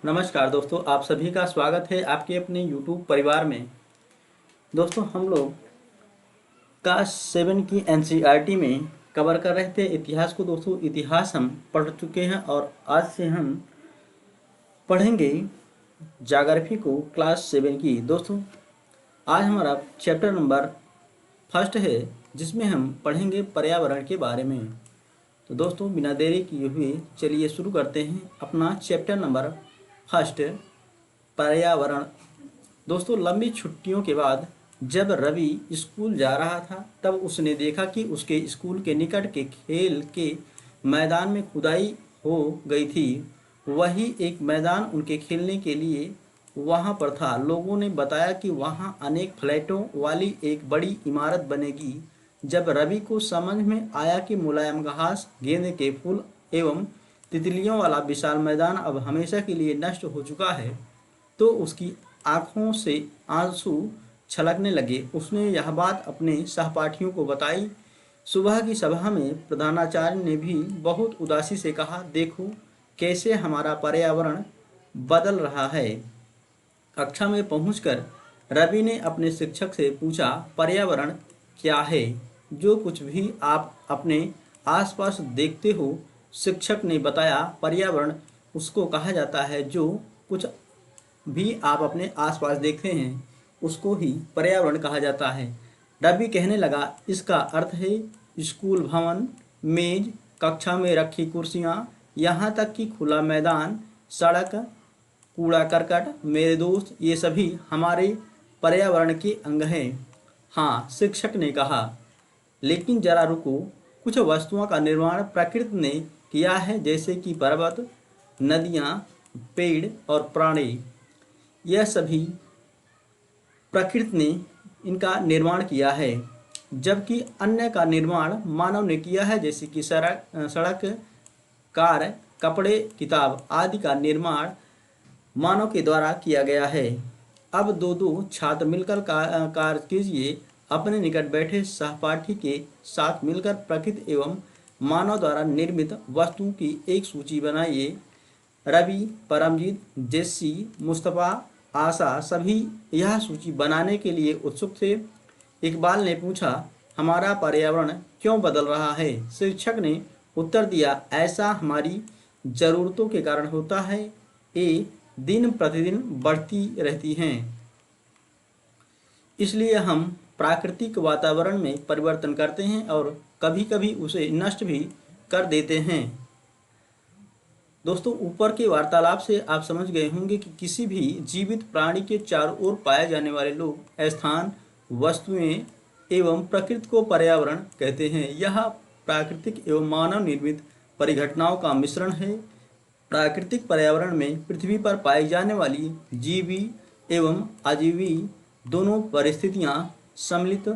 नमस्कार दोस्तों, आप सभी का स्वागत है आपके अपने YouTube परिवार में। दोस्तों, हम लोग क्लास 7 की NCERT में कवर कर रहे थे इतिहास को। दोस्तों, इतिहास हम पढ़ चुके हैं और आज से हम पढ़ेंगे ज्योग्राफी को क्लास 7 की। दोस्तों, आज हमारा चैप्टर नंबर फर्स्ट है, जिसमें हम पढ़ेंगे पर्यावरण के बारे में। तो दोस्तों, बिना देरी किए हुए चलिए शुरू करते हैं अपना चैप्टर नंबर फर्स्ट, पर्यावरण। दोस्तों, लंबी छुट्टियों के बाद जब रवि स्कूल जा रहा था, तब उसने देखा कि उसके स्कूल के निकट के खेल के मैदान में खुदाई हो गई थी। वही एक मैदान उनके खेलने के लिए वहां पर था। लोगों ने बताया कि वहां अनेक फ्लैटों वाली एक बड़ी इमारत बनेगी। जब रवि को समझ में आया कि मुलायम घास, गेंदे के फूल एवं तितलियों वाला विशाल मैदान अब हमेशा के लिए नष्ट हो चुका है, तो उसकी आंखों से आंसू छलकने लगे। उसने यह बात अपने सहपाठियों को बताई। सुबह की सभा में प्रधानाचार्य ने भी बहुत उदासी से कहा, देखो कैसे हमारा पर्यावरण बदल रहा है। कक्षा में पहुंचकर रवि ने अपने शिक्षक से पूछा, पर्यावरण क्या है? जो कुछ भी आप अपने आसपास देखते हो। शिक्षक ने बताया, पर्यावरण उसको कहा जाता है जो कुछ भी आप अपने आसपास देखते हैं, उसको ही पर्यावरण कहा जाता है। रवि कहने लगा, इसका अर्थ है स्कूल भवन, मेज, कक्षा में रखी कुर्सियां, यहाँ तक कि खुला मैदान, सड़क, कूड़ा करकट। मेरे दोस्त, ये सभी हमारे पर्यावरण के अंग हैं। हाँ, शिक्षक ने कहा, लेकिन जरा रुको, कुछ वस्तुओं का निर्माण प्रकृति ने किया है, जैसे कि पर्वत, नदियाँ, पेड़ और प्राणी। यह सभी प्रकृति ने इनका निर्माण किया है, जबकि अन्य का निर्माण मानव ने किया है, जैसे कि सड़क, कार, कपड़े, किताब आदि का निर्माण मानव के द्वारा किया गया है। अब दो दो छात्र मिलकर कार्य कीजिए। अपने निकट बैठे सहपाठी के साथ मिलकर प्रकृति एवं मानव द्वारा निर्मित वस्तुओं की एक सूची बनाइए। रवि, परमजीत, जेसी, मुस्तफ़ा, आशा सभी यह सूची बनाने के लिए उत्सुक थे। इकबाल ने पूछा, हमारा पर्यावरण क्यों बदल रहा है? शिक्षक ने उत्तर दिया, ऐसा हमारी ज़रूरतों के कारण होता है। ये दिन प्रतिदिन बढ़ती रहती हैं, इसलिए हम प्राकृतिक वातावरण में परिवर्तन करते हैं और कभी कभी उसे नष्ट भी कर देते हैं। दोस्तों, ऊपर के वार्तालाप से आप समझ गए होंगे कि किसी भी जीवित प्राणी के चारों ओर पाए जाने वाले लोग, स्थान, वस्तुएं एवं प्रकृति को पर्यावरण कहते हैं। यह प्राकृतिक एवं मानव निर्मित परिघटनाओं का मिश्रण है। प्राकृतिक पर्यावरण में पृथ्वी पर पाई जाने वाली जीवी एवं अजीवी दोनों परिस्थितियां सम्मिलित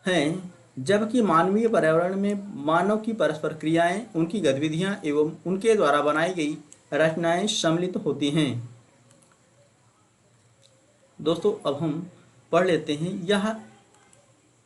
हैं, जबकि मानवीय पर्यावरण में मानव की परस्पर क्रियाएं, उनकी गतिविधियां एवं उनके द्वारा बनाई गई रचनाएं सम्मिलित होती हैं। दोस्तों, अब हम पढ़ लेते हैं। यह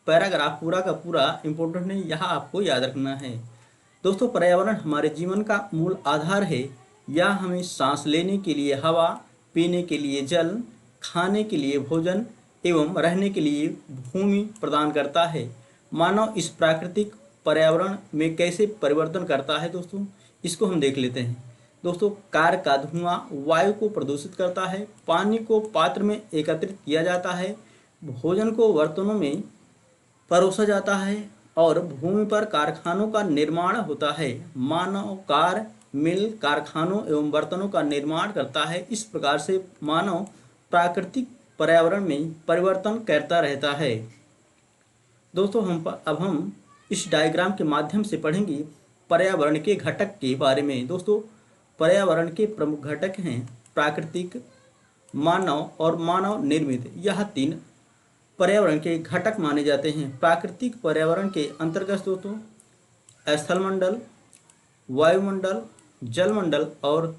पैराग्राफ पूरा का पूरा इम्पोर्टेंट है, यह आपको याद रखना है। दोस्तों, पर्यावरण हमारे जीवन का मूल आधार है। यह हमें सांस लेने के लिए हवा, पीने के लिए जल, खाने के लिए भोजन एवं रहने के लिए भूमि प्रदान करता है। मानव इस प्राकृतिक पर्यावरण में कैसे परिवर्तन करता है, दोस्तों इसको हम देख लेते हैं। दोस्तों, कार का धुआं वायु को प्रदूषित करता है, पानी को पात्र में एकत्रित किया जाता है, भोजन को बर्तनों में परोसा जाता है और भूमि पर कारखानों का निर्माण होता है। मानव कार, मिल, कारखानों एवं बर्तनों का निर्माण करता है। इस प्रकार से मानव प्राकृतिक पर्यावरण में परिवर्तन करता रहता है। दोस्तों, अब हम इस डायग्राम के माध्यम से पढ़ेंगे पर्यावरण के घटक के बारे में। दोस्तों, पर्यावरण के प्रमुख घटक हैं प्राकृतिक, मानव और मानव निर्मित। यह तीन पर्यावरण के घटक माने जाते हैं। प्राकृतिक पर्यावरण के अंतर्गत दोस्तों स्थलमंडल, वायुमंडल, जलमंडल और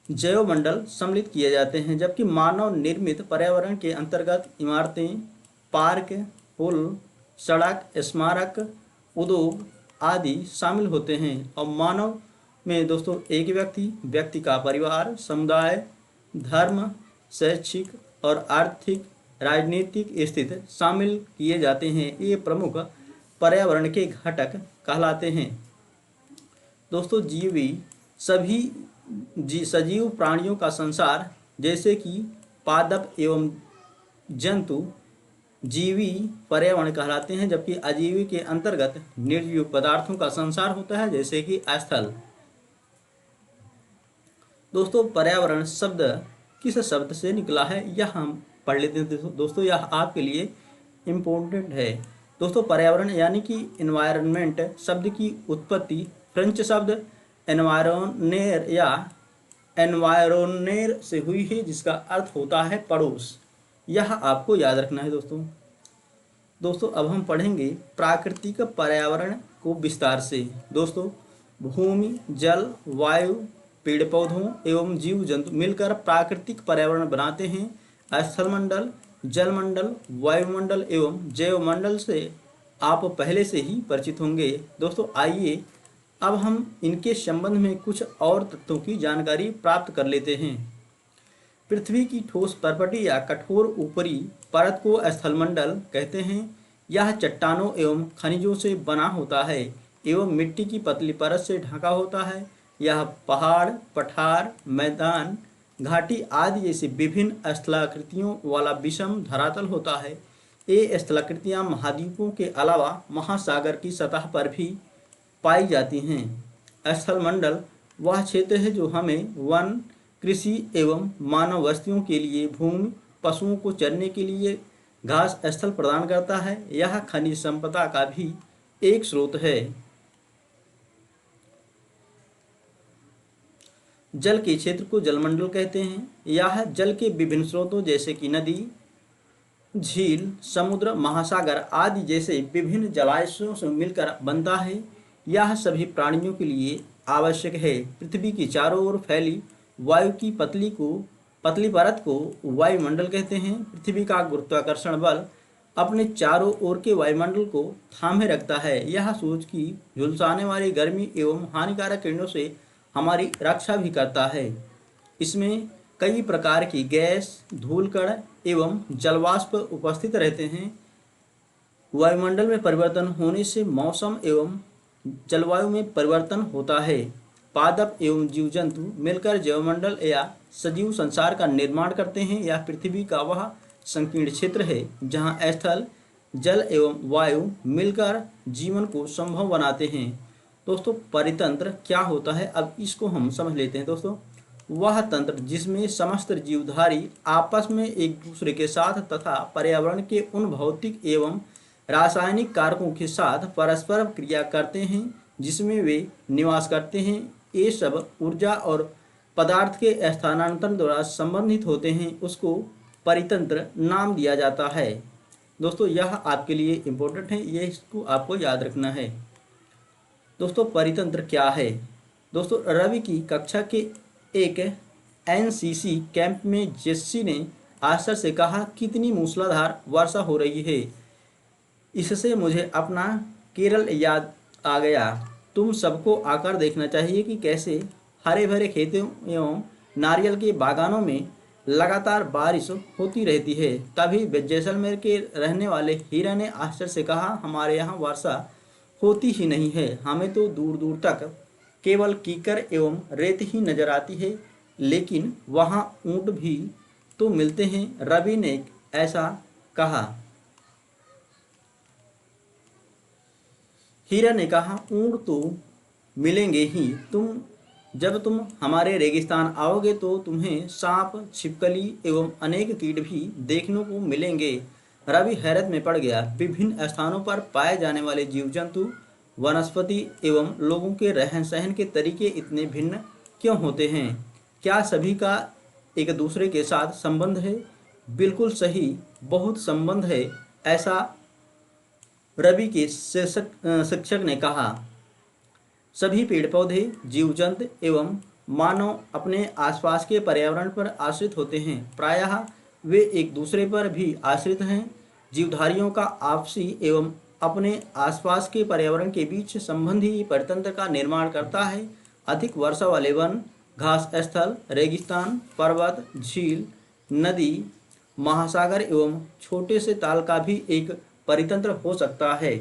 जैवमंडल सम्मिलित किए जाते हैं, जबकि मानव निर्मित पर्यावरण के अंतर्गत इमारतें, पार्क, पुल, सड़क, स्मारक, उद्योग आदि शामिल होते हैं। और मानव में दोस्तों एक व्यक्ति का परिवार, समुदाय, धर्म, शैक्षिक और आर्थिक राजनीतिक स्थिति शामिल किए जाते हैं। ये प्रमुख पर्यावरण के घटक कहलाते हैं। दोस्तों सभी सजीव प्राणियों का संसार जैसे कि पादप एवं जंतु जीवी पर्यावरण कहलाते हैं, जबकि अजीवी के अंतर्गत निर्जीव पदार्थों का संसार होता है जैसे कि स्थल। दोस्तों पर्यावरण शब्द किस शब्द से निकला है यह हम पढ़ लेते हैं। दोस्तों यह आपके लिए इम्पोर्टेंट है। दोस्तों पर्यावरण यानी कि एनवायरनमेंट शब्द की उत्पत्ति फ्रेंच शब्द एनवायरोनेर या एनवायरोनेर से हुई है, जिसका अर्थ होता है पड़ोस। यह आपको याद रखना है दोस्तों अब हम पढ़ेंगे प्राकृतिक पर्यावरण को विस्तार से। दोस्तों भूमि, जल, वायु, पेड़ पौधों एवं जीव जंतु मिलकर प्राकृतिक पर्यावरण बनाते हैं। स्थलमंडल, जलमंडल, वायुमंडल एवं जैवमंडल से आप पहले से ही परिचित होंगे। दोस्तों आइए अब हम इनके संबंध में कुछ और तथ्यों की जानकारी प्राप्त कर लेते हैं। पृथ्वी की ठोस परपटी या कठोर ऊपरी परत को स्थलमंडल कहते हैं। यह चट्टानों एवं खनिजों से बना होता है एवं मिट्टी की पतली परत से ढका होता है। यह पहाड़, पठार, मैदान, घाटी आदि जैसे विभिन्न स्थलाकृतियों वाला विषम धरातल होता है। ये स्थलाकृतियाँ महाद्वीपों के अलावा महासागर की सतह पर भी पाई जाती हैं। स्थलमंडल वह क्षेत्र है जो हमें वन, कृषि एवं मानव बस्तियों के लिए भूमि, पशुओं को चरने के लिए घास स्थल प्रदान करता है। यह खनिज संपदा का भी एक स्रोत है। जल के क्षेत्र को जलमंडल कहते हैं। यह जल के विभिन्न स्रोतों जैसे कि नदी, झील, समुद्र, महासागर आदि जैसे विभिन्न जलाशयों से मिलकर बनता है। यह सभी प्राणियों के लिए आवश्यक है। पृथ्वी की चारों ओर फैली वायु की पतली परत को वायुमंडल कहते हैं। पृथ्वी का गुरुत्वाकर्षण बल अपने चारों ओर के वायुमंडल को थामे रखता है। यह सूरज की झुलसाने वाली गर्मी एवं हानिकारक किरणों से हमारी रक्षा भी करता है। इसमें कई प्रकार की गैस, धूलकण एवं जलवाष्प उपस्थित रहते हैं। वायुमंडल में परिवर्तन होने से मौसम एवं जलवायु में परिवर्तन होता है। पादप एवं जीव जंतु मिलकर जैवमंडल या सजीव संसार का निर्माण करते हैं। यह पृथ्वी का वह संकीर्ण क्षेत्र है जहाँ स्थल, जल एवं वायु मिलकर जीवन को संभव बनाते हैं। दोस्तों परितंत्र क्या होता है, अब इसको हम समझ लेते हैं। दोस्तों वह तंत्र जिसमें समस्त जीवधारी आपस में एक दूसरे के साथ तथा पर्यावरण के उन भौतिक एवं रासायनिक कारकों के साथ परस्पर क्रिया करते हैं जिसमें वे निवास करते हैं। ये सब ऊर्जा और पदार्थ के स्थानांतरण द्वारा संबंधित होते हैं, उसको परितंत्र नाम दिया जाता है। दोस्तों यह आपके लिए इम्पोर्टेंट है, ये इसको आपको याद रखना है। दोस्तों परितंत्र क्या है? दोस्तों रवि की कक्षा के एक एनसीसी कैंप में जेस्सी ने आश्चर्य से कहा, कितनी मूसलाधार वर्षा हो रही है, इससे मुझे अपना केरल याद आ गया। तुम सबको आकर देखना चाहिए कि कैसे हरे भरे खेतों एवं नारियल के बागानों में लगातार बारिश होती रहती है। तभी जैसलमेर के रहने वाले हीरा ने आश्चर्य से कहा, हमारे यहाँ वर्षा होती ही नहीं है, हमें तो दूर दूर तक केवल कीकर एवं रेत ही नजर आती है, लेकिन वहाँ ऊँट भी तो मिलते हैं। रवि ने ऐसा कहा। हीरा ने कहा, ऊँट तो मिलेंगे ही, जब तुम हमारे रेगिस्तान आओगे तो तुम्हें सांप, छिपकली एवं अनेक कीट भी देखने को मिलेंगे। रवि हैरत में पड़ गया। विभिन्न स्थानों पर पाए जाने वाले जीव जंतु, वनस्पति एवं लोगों के रहन सहन के तरीके इतने भिन्न क्यों होते हैं? क्या सभी का एक दूसरे के साथ संबंध है? बिल्कुल सही, बहुत संबंध है, ऐसा रवि के शिक्षक ने कहा। सभी पेड़ पौधे, जीव जंतु एवं मानव अपने आसपास के पर्यावरण पर आश्रित होते हैं। प्रायः वे एक दूसरे पर भी आश्रित हैं। जीवधारियों का आपसी एवं अपने आसपास के पर्यावरण के बीच संबंध ही परितंत्र का निर्माण करता है। अधिक वर्षा वाले वन, घास स्थल, रेगिस्तान, पर्वत, झील, नदी, महासागर एवं छोटे से ताल का भी एक परितंत्र हो सकता है।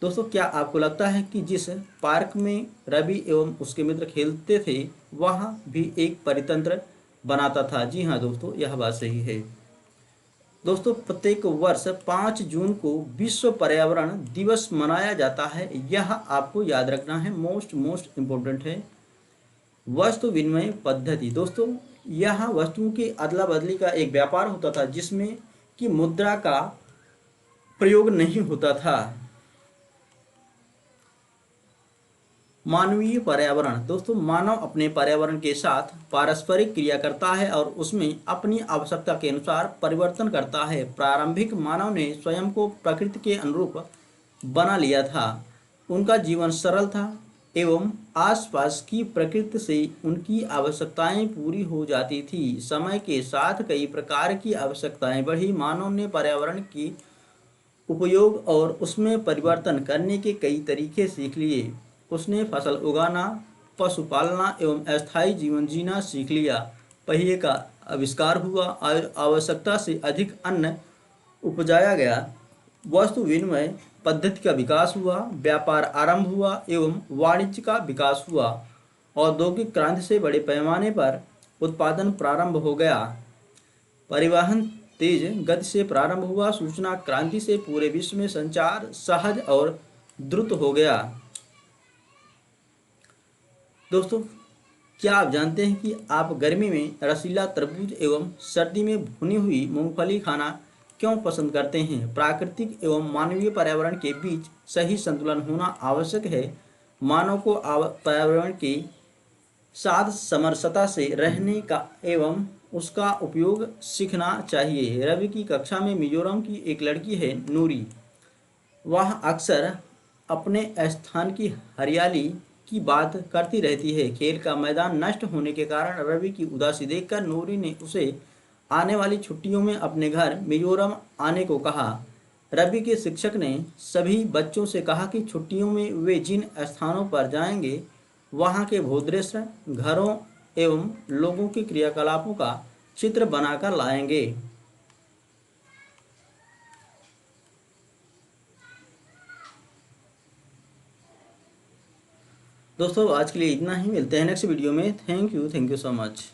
दोस्तों, क्या आपको लगता है कि जिस पार्क में रवि एवं उसके मित्र खेलते थे वहाँ भी एक परितंत्र बनाता था? जी हाँ दोस्तों, यह बात सही है। दोस्तों, प्रत्येक वर्ष 5 जून को विश्व पर्यावरण दिवस मनाया जाता है। यह आपको याद रखना है, मोस्ट इम्पोर्टेंट है। वस्तु विनिमय पद्धति। दोस्तों, यह वस्तुओं की अदला बदली का एक व्यापार होता था जिसमें कि मुद्रा का प्रयोग नहीं होता था। मानवीय पर्यावरण। दोस्तों, मानव अपने पर्यावरण के साथ पारस्परिक क्रिया करता है और उसमें अपनी आवश्यकता के अनुसार परिवर्तन करता है। प्रारंभिक मानव ने स्वयं को प्रकृति के अनुरूप बना लिया था। उनका जीवन सरल था एवं आसपास की प्रकृति से उनकी आवश्यकताएं पूरी हो जाती थी। समय के साथ कई प्रकार की आवश्यकताएं बढ़ी। मानव ने पर्यावरण की उपयोग और उसमें परिवर्तन करने के कई तरीके सीख लिए। उसने फसल उगाना, पशुपालना एवं अस्थायी जीवन जीना सीख लिया। पहिए का आविष्कार हुआ और आवश्यकता से अधिक अन्न उपजाया गया। वस्तु विनिमय पद्धति का विकास हुआ, व्यापार आरंभ हुआ एवं वाणिज्य का विकास हुआ। औद्योगिक क्रांति से बड़े पैमाने पर उत्पादन प्रारंभ हो गया। परिवहन तेज गति से प्रारंभ हुआ। सूचना क्रांति से पूरे विश्व में संचार सहज और द्रुत हो गया। दोस्तों, क्या आप जानते हैं कि आप गर्मी में रसीला तरबूज एवं सर्दी में भुनी हुई मूंगफली खाना क्यों पसंद करते हैं? प्राकृतिक एवं मानवीय पर्यावरण के बीच सही संतुलन होना आवश्यक है। मानव को पर्यावरण के साथ समरसता से रहने का एवं उसका उपयोग सीखना चाहिए। रवि की कक्षा में मिजोरम की एक लड़की है नूरी। वह अक्सर अपने स्थान की हरियाली की बात करती रहती है। खेल का मैदान नष्ट होने के कारण रवि की उदासी देखकर नूरी ने उसे आने वाली छुट्टियों में अपने घर मिजोरम आने को कहा। रवि के शिक्षक ने सभी बच्चों से कहा कि छुट्टियों में वे जिन स्थानों पर जाएंगे वहाँ के भूदृश्य, घरों एवं लोगों के क्रियाकलापों का चित्र बनाकर लाएंगे। दोस्तों, आज के लिए इतना ही। मिलते हैं नेक्स्ट वीडियो में। Thank you so much.